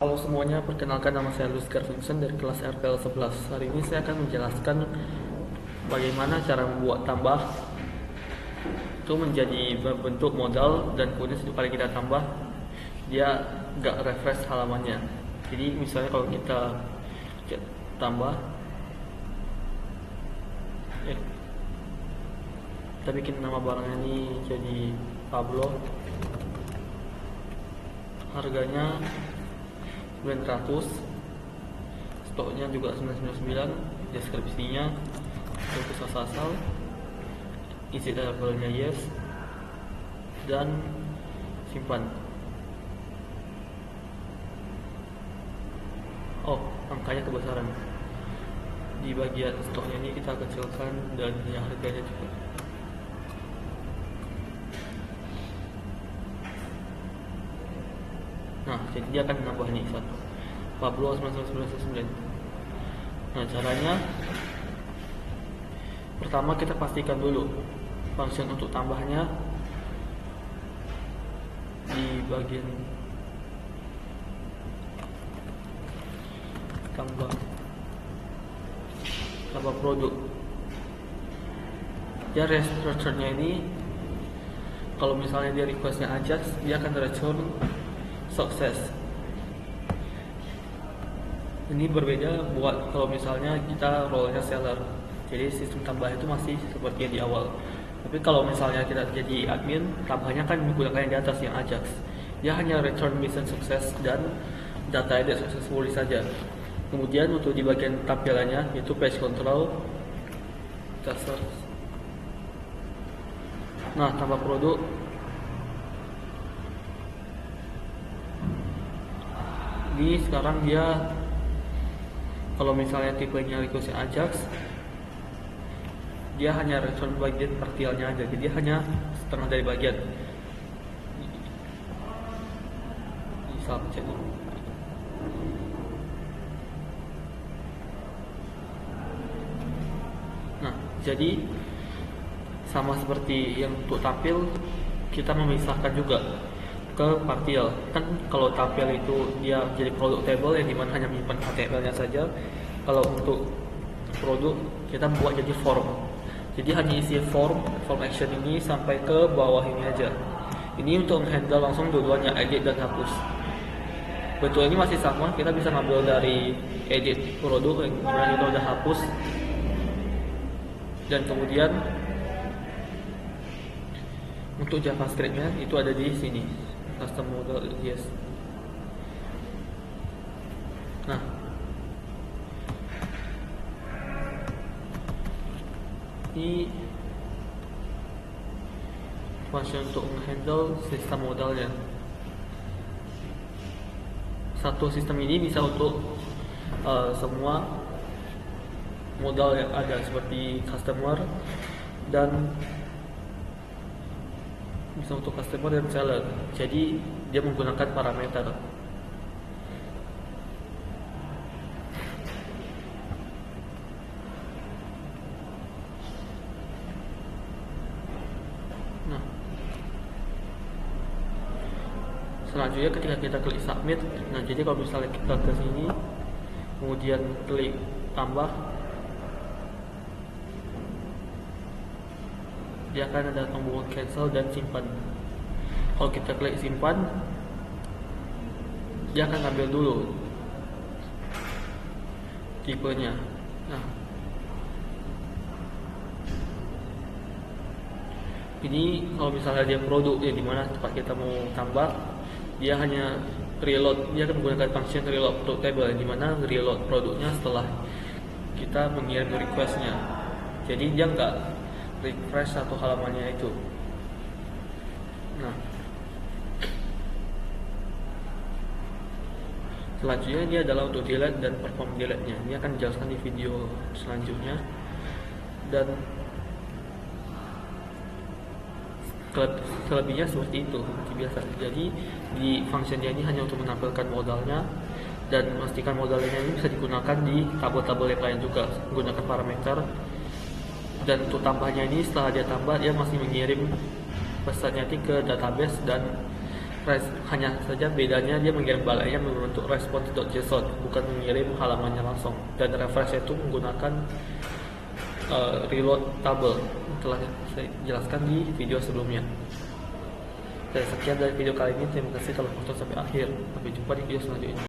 Halo semuanya, perkenalkan nama saya Lusker Vincent dari kelas RPL 11. Hari ini saya akan menjelaskan bagaimana cara membuat tambah itu menjadi bentuk modal, dan kemudian setiap kali kita tambah dia nggak refresh halamannya. Jadi misalnya kalau kita tambah, kita bikin nama barangnya ini jadi Pablo, harganya 900, stoknya juga 999, deskripsinya fokus asal, isi tabelnya yes, dan simpan. Oh, angkanya kebesaran. Di bagian stoknya ini kita kecilkan, dan ya harganya juga. Nah, jadi dia akan menambah nih satu Pablo 9999. Nah, caranya pertama kita pastikan dulu function untuk tambahnya di bagian tambah produk. Dia return-nya ini, kalau misalnya dia requestnya Ajax, dia akan return sukses. Ini berbeda buat kalau misalnya kita role-nya seller. Jadi sistem tambah itu masih seperti yang di awal. Tapi kalau misalnya kita jadi admin, tambahnya kan menggunakan yang di atas, yang Ajax. Dia hanya return mission sukses dan data edit successfully saja. Kemudian untuk di bagian tampilannya, yaitu page control, kita search. Nah, tambah produk. Ini sekarang dia, kalau misalnya tipenya request Ajax, dia hanya return bagian partialnya aja, jadi dia hanya setengah dari bagian. Bisa cek dulu. Nah, jadi sama seperti yang untuk tampil, kita memisahkan juga ke partial. Kan kalau tampil itu dia jadi produk table yang dimana hanya menyimpan HTML-nya saja. Kalau untuk produk kita buat jadi form. Jadi hanya isi form action ini sampai ke bawah ini aja. Ini untuk handle langsung dua-duanya, edit dan hapus. Bentuk ini masih sama, kita bisa ngambil dari edit produk yang dimana kita udah hapus, dan kemudian untuk JavaScript-nya itu ada di sini, custom model yes. Nah, ini function untuk menghandle sistem modalnya. Satu sistem ini bisa untuk semua modal yang ada, seperti customer, dan bisa untuk customer dan seller. Jadi dia menggunakan parameter. Nah, selanjutnya ketika kita klik submit, nah jadi kalau misalnya kita ke sini kemudian klik tambah, dia akan ada tombol cancel dan simpan. Kalau kita klik simpan, dia akan ambil dulu tipenya. Nah, ini kalau misalnya dia produk ya, dimana tempat kita mau tambah, dia hanya reload. Dia akan menggunakan function reload product table, yang dimana reload produknya setelah kita mengirim requestnya. Jadi dia nggak refresh satu halamannya itu. Nah, selanjutnya ini adalah untuk delete dan perform delete-nya. Ini akan dijelaskan di video selanjutnya. Dan selebihnya seperti itu, seperti biasa. Jadi di functionnya ini hanya untuk menampilkan modalnya dan memastikan modalnya ini bisa digunakan di tabel-tabel yang lain juga, menggunakan parameter. Dan untuk tambahnya ini, setelah dia tambah, dia masih mengirim pesannya ke database, dan hanya saja bedanya dia mengirim baliknya membentuk response.json, bukan mengirim halamannya langsung. Dan refresh itu menggunakan reload table, telah saya jelaskan di video sebelumnya. Dan sekian dari video kali ini, terima kasih telah menonton sampai akhir. Sampai jumpa di video selanjutnya.